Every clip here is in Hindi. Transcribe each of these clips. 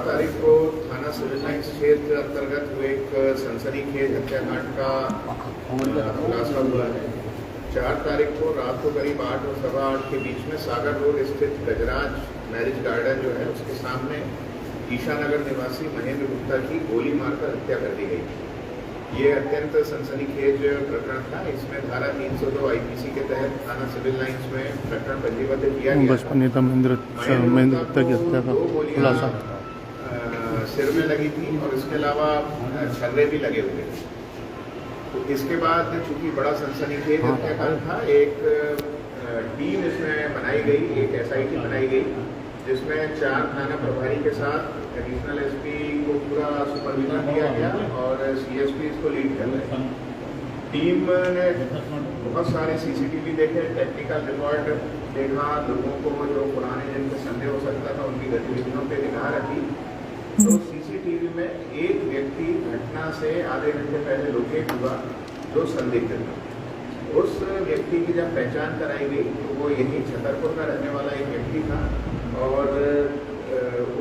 तारीख को थाना सिविल लाइन्स क्षेत्र अंतर्गत हुए एक सनसनीखेज हत्याकांड का खुलासा हुआ है। 4 तारीख को रात को करीब 8 और 8:15 के बीच में सागर रोड स्थित गजराज मैरिज गार्डन जो है उसके सामने ईशानगर निवासी महेंद्र गुप्ता की गोली मारकर हत्या कर दी गई। ये अत्यंत सनसनीखेज प्रकरण था। इसमें धारा 302 आईपीसी के तहत थाना सिविल लाइन्स में प्रकरण पंजीबद्ध किया गया। बचपन नेता महेंद्र गुप्ता की हत्या का खुलासा सिर में लगी थी और इसके अलावा छर्रे भी लगे हुए थे। तो इसके बाद चूंकि बड़ा सनसनीखेज हत्याकांड था, एक टीम इसमें बनाई गई, एक एसआईटी बनाई गई जिसमें 4 थाना प्रभारी के साथ एडिशनल एसपी को पूरा सुपरविजन दिया गया और सीएसपी इसको लीड कर रहे हैं। टीम ने बहुत सारे सीसीटीवी देखे, टेक्निकल रिकॉर्ड देखा, लोगों को जो पुराने जिन पे संदेह हो सकता था उनकी गतिविधियों पे निगाह रखी। तो सीसीटीवी में एक व्यक्ति घटना से आधे घंटे पहले लोकेट हुआ जो संदिग्ध था। उस व्यक्ति की जब पहचान कराई गई तो वो यही छतरपुर का रहने वाला एक व्यक्ति था और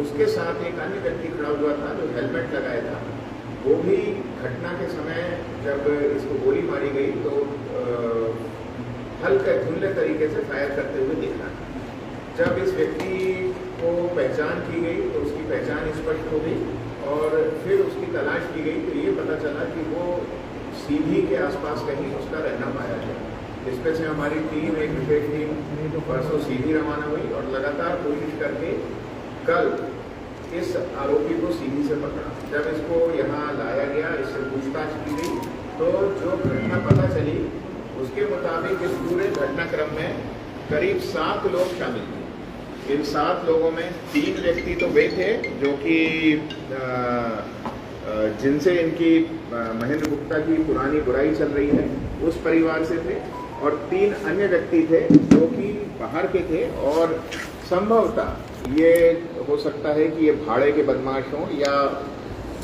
उसके साथ एक अन्य व्यक्ति खड़ा हुआ था जो हेलमेट लगाया था। वो भी घटना के समय जब इसको गोली मारी गई तो हल्के धुंधले तरीके से फायर करते हुए दिखा। जब इस व्यक्ति को पहचान की गई तो उसकी पहचान स्पष्ट हो गई और फिर उसकी तलाश की गई तो ये पता चला कि वो सीधी के आसपास कहीं उसका रहना पाया है। इस पे से हमारी टीम, एक विशेष टीम परसों सीधी रवाना हुई और लगातार कोशिश करके कल इस आरोपी को सीधी से पकड़ा। जब इसको यहाँ लाया गया, इससे पूछताछ की गई तो जो घटना पता चली उसके मुताबिक इस पूरे घटनाक्रम में करीब 7 लोग शामिल थे। इन 7 लोगों में 3 व्यक्ति तो वे थे जो कि जिनसे इनकी महेंद्र गुप्ता की पुरानी बुराई चल रही है उस परिवार से थे और 3 अन्य व्यक्ति थे जो कि बाहर के थे और संभवतः ये हो सकता है कि ये भाड़े के बदमाश हों या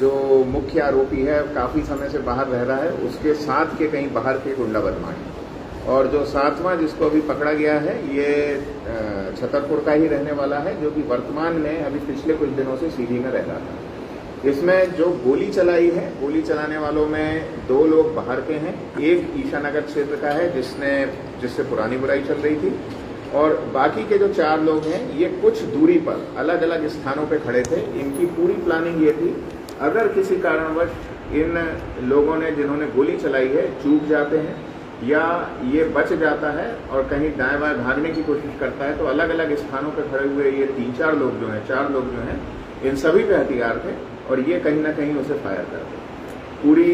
जो मुख्य आरोपी है काफ़ी समय से बाहर रह रहा है उसके साथ के कहीं बाहर के गुंडा बदमाश। और जो 7वां जिसको अभी पकड़ा गया है ये छतरपुर का ही रहने वाला है जो कि वर्तमान में अभी पिछले कुछ दिनों से सीधी में रह रहा था। इसमें जो गोली चलाई है, गोली चलाने वालों में 2 लोग बाहर के हैं, एक ईशानगर क्षेत्र का है जिससे पुरानी बुराई चल रही थी और बाकी के जो 4 लोग हैं ये कुछ दूरी पर अलग अलग स्थानों पे खड़े थे। इनकी पूरी प्लानिंग ये थी अगर किसी कारणवश इन लोगों ने जिन्होंने गोली चलाई है चूक जाते हैं या ये बच जाता है और कहीं दाएं बाएं भागने की कोशिश करता है तो अलग अलग स्थानों पर खड़े हुए ये 3-4 लोग जो हैं, 4 लोग जो हैं, इन सभी पे हथियार थे और ये कहीं ना कहीं उसे फायर करते। पूरी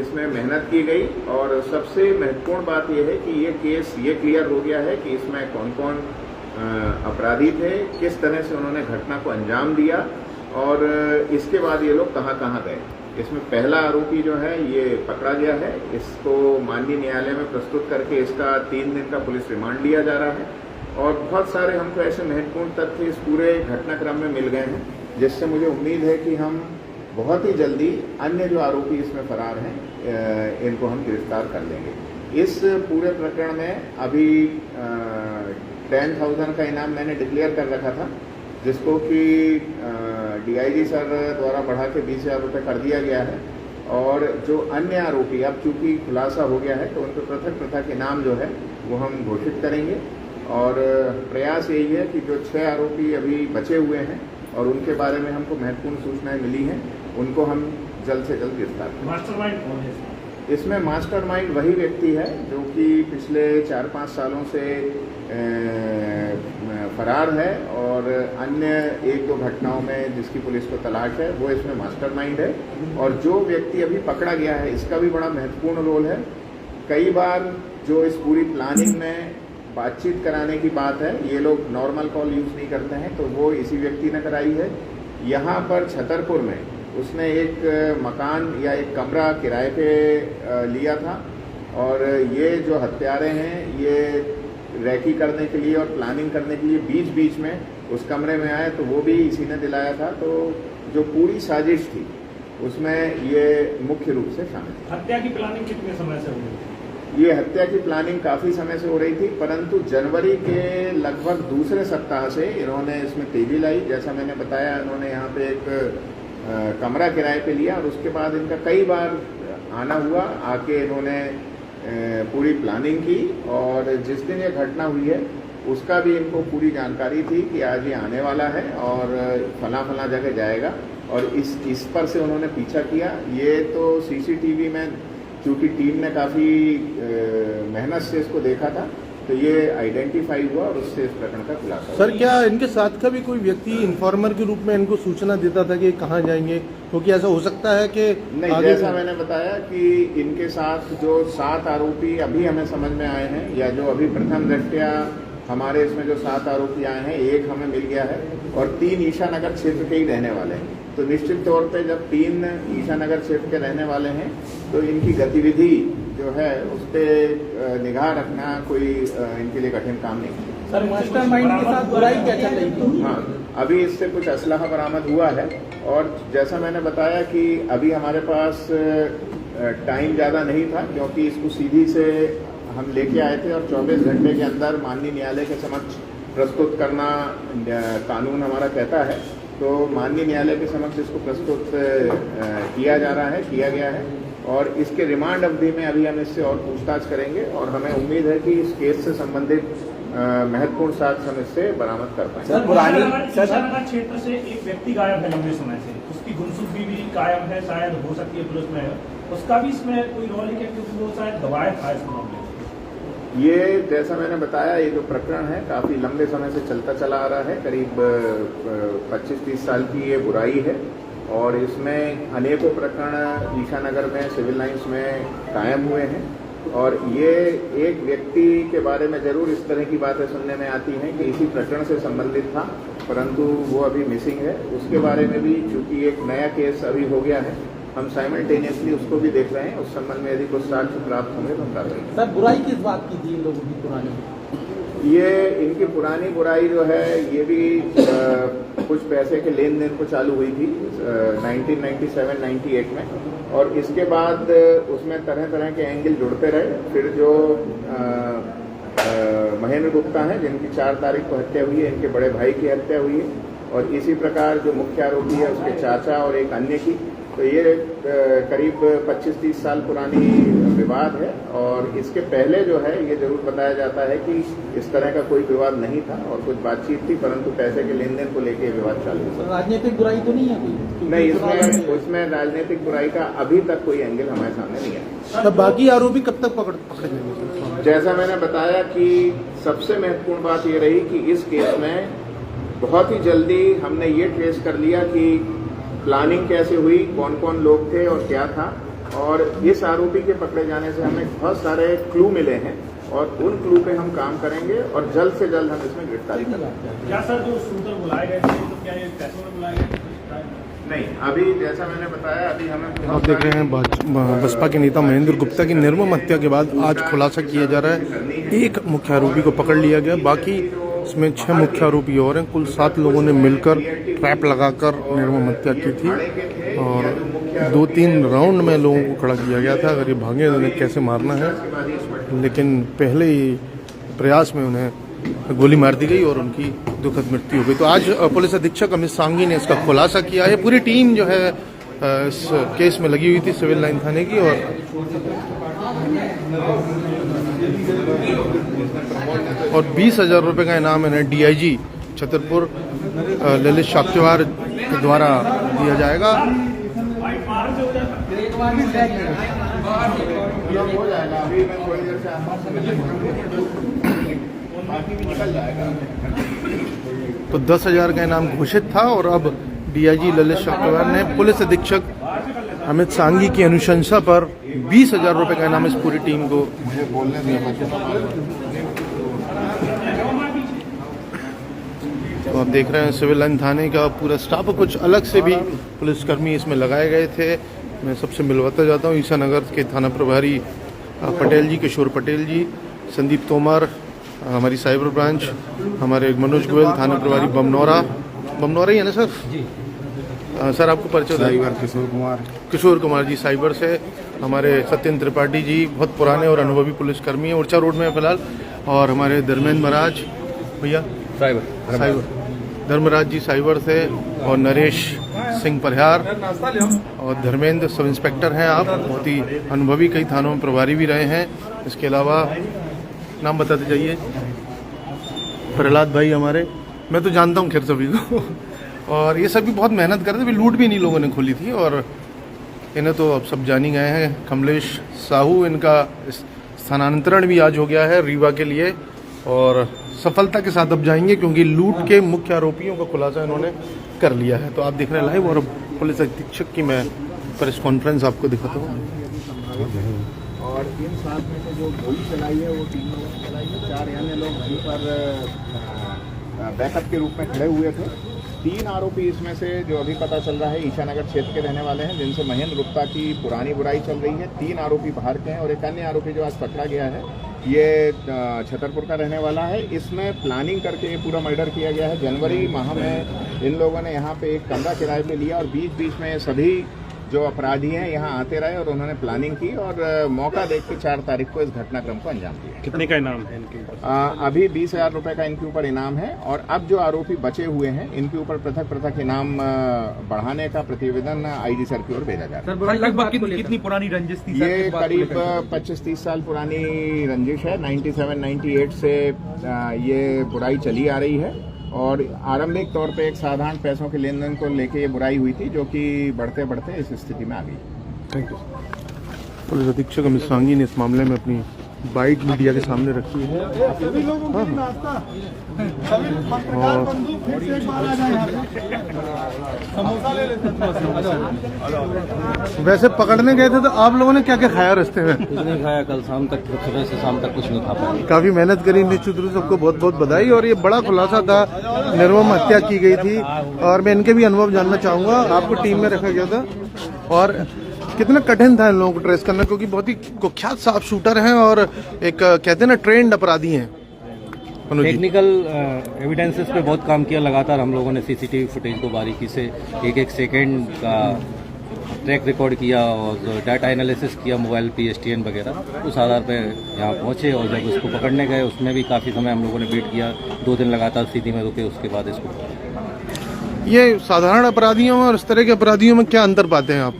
इसमें मेहनत की गई और सबसे महत्वपूर्ण बात यह है कि ये केस ये क्लियर हो गया है कि इसमें कौन कौन अपराधी थे, किस तरह से उन्होंने घटना को अंजाम दिया और इसके बाद ये लोग कहाँ कहाँ गए। इसमें पहला आरोपी जो है ये पकड़ा गया है, इसको माननीय न्यायालय में प्रस्तुत करके इसका 3 दिन का पुलिस रिमांड लिया जा रहा है और बहुत सारे हमको ऐसे महत्वपूर्ण तथ्य इस पूरे घटनाक्रम में मिल गए हैं जिससे मुझे उम्मीद है कि हम बहुत ही जल्दी अन्य जो आरोपी इसमें फरार हैं इनको हम गिरफ्तार कर लेंगे। इस पूरे प्रकरण में अभी 10,000 का इनाम मैंने डिक्लेयर कर रखा था जिसको कि डीआईजी सर द्वारा बढ़ा के 20,000 रुपये कर दिया गया है और जो अन्य आरोपी अब चूंकि खुलासा हो गया है तो उनको पृथक पृथक इनाम जो है वो हम घोषित करेंगे और प्रयास यही है कि जो 6 आरोपी अभी बचे हुए हैं और उनके बारे में हमको महत्वपूर्ण सूचनाएं मिली हैं उनको हम जल्द से जल्द गिरफ्तार करें। मास्टरमाइंड कौन है? इसमें मास्टरमाइंड वही व्यक्ति है जो कि पिछले 4-5 सालों से फरार है और अन्य 1-2 घटनाओं में जिसकी पुलिस को तलाश है वो इसमें मास्टरमाइंड है। और जो व्यक्ति अभी पकड़ा गया है इसका भी बड़ा महत्वपूर्ण रोल है। कई बार जो इस पूरी प्लानिंग में बातचीत कराने की बात है ये लोग नॉर्मल कॉल यूज़ नहीं करते हैं तो वो इसी व्यक्ति ने कराई है। यहाँ पर छतरपुर में उसने एक मकान या एक कमरा किराए पे लिया था और ये जो हत्यारे हैं ये रैकी करने के लिए और प्लानिंग करने के लिए बीच बीच में उस कमरे में आए तो वो भी इसी ने दिलाया था। तो जो पूरी साजिश थी उसमें ये मुख्य रूप से शामिल है। हत्या की प्लानिंग कितने समय से हो गई? ये हत्या की प्लानिंग काफ़ी समय से हो रही थी, परंतु जनवरी के लगभग दूसरे सप्ताह से इन्होंने इसमें तेजी लाई। जैसा मैंने बताया, इन्होंने यहाँ पे एक कमरा किराए पे लिया और उसके बाद इनका कई बार आना हुआ। आके इन्होंने पूरी प्लानिंग की और जिस दिन ये घटना हुई है उसका भी इनको पूरी जानकारी थी कि आज ये आने वाला है और फला जगह जाएगा, और इस पर से उन्होंने पीछा किया। ये तो सीसीटीवी में क्योंकि टीम ने काफ़ी मेहनत से इसको देखा था, तो ये आइडेंटिफाई हुआ और उससे इस प्रकरण का खुलासा। सर, क्या इनके साथ का भी कोई व्यक्ति इन्फॉर्मर के रूप में इनको सूचना देता था कि कहाँ जाएंगे? क्योंकि ऐसा हो सकता है कि नहीं, जैसा मैंने बताया कि इनके साथ जो 7 आरोपी अभी हमें समझ में आए हैं, या जो अभी प्रथम दृष्टया हमारे इसमें जो 7 आरोपी आए हैं, एक हमें मिल गया है और 3 ईशानगर क्षेत्र के ही रहने वाले हैं। तो निश्चित तौर पे जब 3 ईशानगर क्षेत्र के रहने वाले हैं तो इनकी गतिविधि जो है उस पर निगाह रखना कोई इनके लिए कठिन काम नहीं है। सर, मास्टरमाइंड के साथ बुराई क्या चल रही थी? हाँ, अभी इससे कुछ असलहा बरामद हुआ है और जैसा मैंने बताया कि अभी हमारे पास टाइम ज़्यादा नहीं था, क्योंकि इसको सीधी से हम लेके आए थे और 24 घंटे के अंदर माननीय न्यायालय के समक्ष प्रस्तुत करना कानून हमारा कहता है। तो माननीय न्यायालय के समक्ष इसको प्रस्तुत किया जा रहा है, किया गया है, और इसके रिमांड अवधि में अभी हम इससे और पूछताछ करेंगे और हमें उम्मीद है कि इस केस से संबंधित महत्वपूर्ण साक्ष्य हम इससे बरामद कर पाएंगे। सर, पुरानी ईशानगर क्षेत्र से एक व्यक्ति गायब है लंबे समय से, उसकी गुमशुदगी भी कायम है, शायद हो सकती है पुलिस में उसका भी इसमें कोई रोल है, क्योंकि वो शायद गवाह था इस मामले में। ये जैसा मैंने बताया, ये जो प्रकरण है काफ़ी लंबे समय से चलता चला आ रहा है। करीब 25-30 साल की ये बुराई है और इसमें अनेकों प्रकरण ईशानगर में सिविल लाइंस में कायम हुए हैं, और ये एक व्यक्ति के बारे में जरूर इस तरह की बातें सुनने में आती हैं कि इसी प्रकरण से संबंधित था, परंतु वो अभी मिसिंग है। उसके बारे में भी चूंकि एक नया केस अभी हो गया है, हम साइमल्टेनियसली उसको भी देख रहे हैं। उस संबंध में यदि कुछ साक्ष्य प्राप्त होंगे तो हम कर रहे हैं। सर, बुराई किस बात की थी इन लोगों की पुरानी? ये इनकी पुरानी बुराई जो है, ये भी कुछ पैसे के लेन देन को चालू हुई थी 1997-98 में, और इसके बाद उसमें तरह तरह के एंगल जुड़ते रहे। फिर जो महेंद्र गुप्ता हैं, जिनकी 4 तारीख को हत्या हुई है, इनके बड़े भाई की हत्या हुई है, और इसी प्रकार जो मुख्य आरोपी है उसके चाचा और एक अन्य की। तो ये करीब 25-30 साल पुरानी विवाद है, और इसके पहले जो है ये जरूर बताया जाता है कि इस तरह का कोई विवाद नहीं था और कुछ बातचीत थी, परंतु पैसे के लेन देन को लेकर विवाद चालू था। राजनीतिक बुराई तो नहीं है कोई? नहीं, इसमें राजनीतिक बुराई का अभी तक कोई एंगल हमारे सामने नहीं है। तो बाकी आरोपी कब तक पकड़े जाएंगे? जैसा मैंने बताया कि सबसे महत्वपूर्ण बात ये रही कि इस केस में बहुत ही जल्दी हमने ये ट्रेस कर लिया कि प्लानिंग कैसे हुई, कौन कौन लोग थे और क्या था, और इस आरोपी के पकड़े जाने से हमें बहुत सारे क्लू मिले हैं और उन क्लू पे हम काम करेंगे और जल्द से जल्द हम इसमें गिरफ्तारी करेंगे। क्या सर, जो शूटर बुलाए गए थे तो क्या ये पैसों में बुलाए गए? नहीं, अभी जैसा मैंने बताया, अभी हमें आप देख रहे हैं बसपा के नेता महेंद्र गुप्ता की निर्मम हत्या के बाद आज खुलासा किया जा रहा है। एक मुख्य आरोपी को पकड़ लिया गया, बाकी इसमें 6 मुख्य आरोपी और हैं। कुल 7 लोगों ने मिलकर ट्रैप लगाकर निर्मम हत्या की थी और 2-3 राउंड में लोगों को खड़ा किया गया था अगर ये भागे तो उन्हें कैसे मारना है, लेकिन पहले ही प्रयास में उन्हें गोली मार दी गई और उनकी दुखद मृत्यु हो गई। तो आज पुलिस अधीक्षक अमित सांघी ने इसका खुलासा किया है। पूरी टीम जो है इस केस में लगी हुई थी सिविल लाइन थाने की, और 20,000 रुपये का इनाम इन्हें DIG छतरपुर ललित शाक्यवार के द्वारा दिया जाएगा। तो 10,000 का इनाम घोषित था और अब DIG ललित शाक्यवार ने पुलिस अधीक्षक अमित सांघी की अनुशंसा पर 20,000 रुपये का इनाम इस पूरी टीम को तो आप देख रहे हैं सिविल लाइन थाने का पूरा स्टाफ, कुछ अलग से भी पुलिसकर्मी इसमें लगाए गए थे। मैं सबसे मिलवाता जाता हूँ। ईशानगर के थाना प्रभारी पटेल जी, किशोर पटेल जी, संदीप तोमर हमारी साइबर ब्रांच, हमारे मनोज गोयल थाना प्रभारी बमनौरा ही है ना सर? जी सर, आपको परिचय? साइबर किशोर कुमार जी साइबर से, हमारे सत्येंद्र त्रिपाठी जी बहुत पुराने और अनुभवी पुलिसकर्मी हैं, ऊर्चा रोड में फिलहाल। और हमारे धर्मेंद्र महाराज भैया साइबर धर्मराज जी साइबर थे, और नरेश सिंह परिहार, और धर्मेंद्र सब इंस्पेक्टर हैं आप, बहुत ही अनुभवी, कई थानों में प्रभारी भी रहे हैं। इसके अलावा नाम बताते जाइए। प्रहलाद भाई हमारे, मैं तो जानता हूँ खैर सभी को। और ये सभी बहुत मेहनत करते थे, लूट भी इन्हीं लोगों ने खोली थी और इन्हें तो अब सब जान ही गए हैं। कमलेश साहू, इनका स्थानांतरण भी आज हो गया है रीवा के लिए, और सफलता के साथ अब जाएंगे क्योंकि लूट के मुख्य आरोपियों का खुलासा इन्होंने कर लिया है। तो आप देख रहे हैं लाइव, और पुलिस अधीक्षक की मैं प्रेस कॉन्फ्रेंस आपको दिखाता हूँ। और इन 7 में से जो गोली चलाई है वो 3 लोगों ने चलाई है, 4 अन्य लोग वहीं पर बैकअप के रूप में खड़े हुए थे। 3 आरोपी इसमें से जो अभी पता चल रहा है ईशानगर क्षेत्र के रहने वाले हैं, जिनसे महेंद्र गुप्ता की पुरानी बुराई चल रही है। 3 आरोपी बाहर के हैं, और एक अन्य आरोपी जो आज पकड़ा गया है ये छतरपुर का रहने वाला है। इसमें प्लानिंग करके ये पूरा मर्डर किया गया है। जनवरी माह में इन लोगों ने यहाँ पे एक कमरा किराए पे लिया, और बीच बीच में सभी जो अपराधी हैं यहाँ आते रहे, और उन्होंने प्लानिंग की और मौका देख के 4 तारीख को इस घटनाक्रम को अंजाम दिया। कितने का इनाम है इनके ऊपर? अभी 20,000 रुपए का इनके ऊपर इनाम है, और अब जो आरोपी बचे हुए हैं इनके ऊपर पृथक पृथक इनाम बढ़ाने का प्रतिवेदन आईजी सर की ओर भेजा जा रहा है। लगभग कितनी पुरानी रंजिश थी? ये करीब 25-30 साल पुरानी रंजिश है। 97-98 से ये बुराई चली आ रही है, और आरंभिक तौर पे एक साधारण पैसों के लेन देन को लेके ये बुराई हुई थी, जो कि बढ़ते बढ़ते इस स्थिति में आ गई। Thank you. पुलिस अधीक्षक अमित सांगी ने इस मामले में अपनी बाइट मीडिया के सामने रखी है। सभी लोगों को नाश्ता, सभी पत्रकार बंधु फिर से एक बार आ जाए यहाँ पे। समोसा ले लेते हैं। वैसे पकड़ने गए थे तो आप लोगों ने क्या क्या खाया रास्ते में? कुछ नहीं खाया, कल शाम तक, सुबह से शाम तक कुछ नहीं खा पाया। काफी मेहनत करी, निश्चित रूप से सबको बहुत बहुत बधाई। और ये बड़ा खुलासा था, निर्मम हत्या की गई थी, और मैं इनके भी अनुभव जानना चाहूंगा। आपको टीम में रखा गया था, और कितना कठिन था इन लोगों को ट्रेस करना, क्योंकि बहुत ही कुख्यात शार्प शूटर हैं और एक कहते हैं ना ट्रेंड अपराधी हैं। टेक्निकल एविडेंसेस पे बहुत काम किया लगातार हम लोगों ने। सीसीटीवी फुटेज को बारीकी से एक सेकंड का ट्रैक रिकॉर्ड किया, और डाटा एनालिसिस किया मोबाइल PSTN वगैरह। उस आधार पे यहाँ पहुंचे, और जब उसको पकड़ने गए उसमें भी काफ़ी समय हम लोगों ने वेट किया। 2 दिन लगातार स्थिति में रुके, उसके बाद इसको। ये साधारण अपराधियों और इस तरह के अपराधियों में क्या अंतर पाते हैं आप?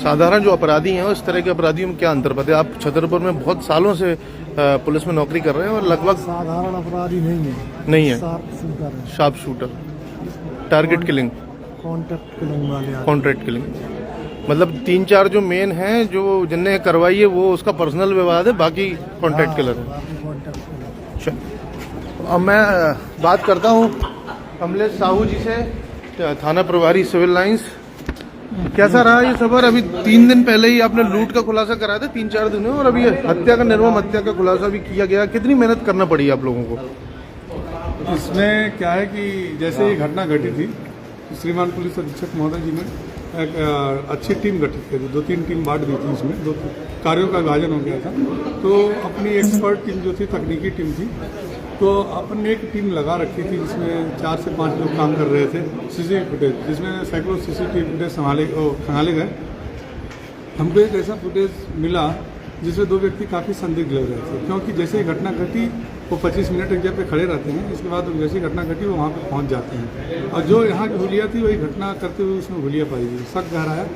साधारण जो अपराधी हैं और इस तरह के अपराधियों में क्या अंतर पाते हैं? आप छतरपुर में बहुत सालों से पुलिस में नौकरी कर रहे हैं, और लगभग साधारण अपराधी नहीं है, sharp shooter, target killing, contract killing. मतलब 3-4 जो मेन हैं, जो जिनने करवाई है वो उसका पर्सनल विवाद है, बाकी कॉन्ट्रैक्ट किलर है। अब मैं बात करता हूँ कमलेश साहू जी से, थाना प्रभारी सिविल लाइंस। कैसा रहा ये सफर? अभी 3 दिन पहले ही आपने लूट का खुलासा कराया था, 3-4 दिन हुए, और अभी हत्या का, निर्मम हत्या का खुलासा भी किया गया। कितनी मेहनत करना पड़ी आप लोगों को? इसमें क्या है कि जैसे ये घटना घटी थी, श्रीमान पुलिस अधीक्षक महोदय जी ने एक अच्छी टीम गठित की थी। 2-3 टीम बांट दी थी, इसमें 2 कार्यों का विभाजन हो गया था। तो अपनी एक्सपर्ट टीम जो थी, तकनीकी टीम थी, तो अपन ने एक टीम लगा रखी थी जिसमें 4 से 5 लोग काम कर रहे थे। सीसीटीवी फुटेज, जिसमें सैकड़ों सीसीटीवी फुटेज खंगाले गए। हमको एक ऐसा फुटेज मिला जिसमें 2 व्यक्ति काफ़ी संदिग्ध लग रहे थे, क्योंकि जैसे ही घटना घटी वो 25 मिनट एक जगह पे खड़े रहते हैं। इसके बाद जैसी घटना घटी वो वहाँ पे पहुँच जाते हैं, और जो यहाँ की हुलिया थी वही घटना करते हुए उसमें हुलिया पाई गई। शक गहराया।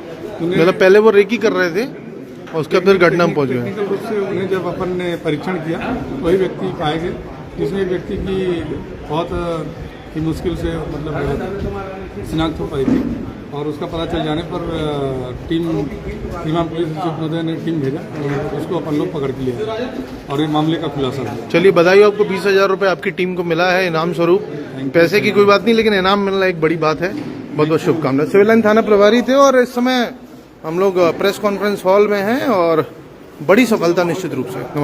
मतलब पहले वो रेकी कर रहे थे और उसके फिर घटना में पहुँच गए। टेक्निकल रूप से उन्हें जब अपन ने परीक्षण किया, वही व्यक्ति पाए गए, जिसमें एक व्यक्ति की बहुत ही मुश्किल से मतलब शिनाख्त हो पाई थी, और उसका पता चल जाने पर टीम श्रीमान पुलिस अधीक्षक महोदय ने टीम भेजा, और उसको अपन लोग पकड़ के लिया, और ये मामले का खुलासा हुआ। चलिए बधाई, आपको 20,000 रुपये आपकी टीम को मिला है इनाम स्वरूप। पैसे की कोई बात नहीं, लेकिन इनाम मिलना एक बड़ी बात है। बहुत बहुत शुभकामनाएं। सिविल लाइन थाना प्रभारी थे, और इस समय हम लोग प्रेस कॉन्फ्रेंस हॉल में हैं, और बड़ी सफलता निश्चित रूप से।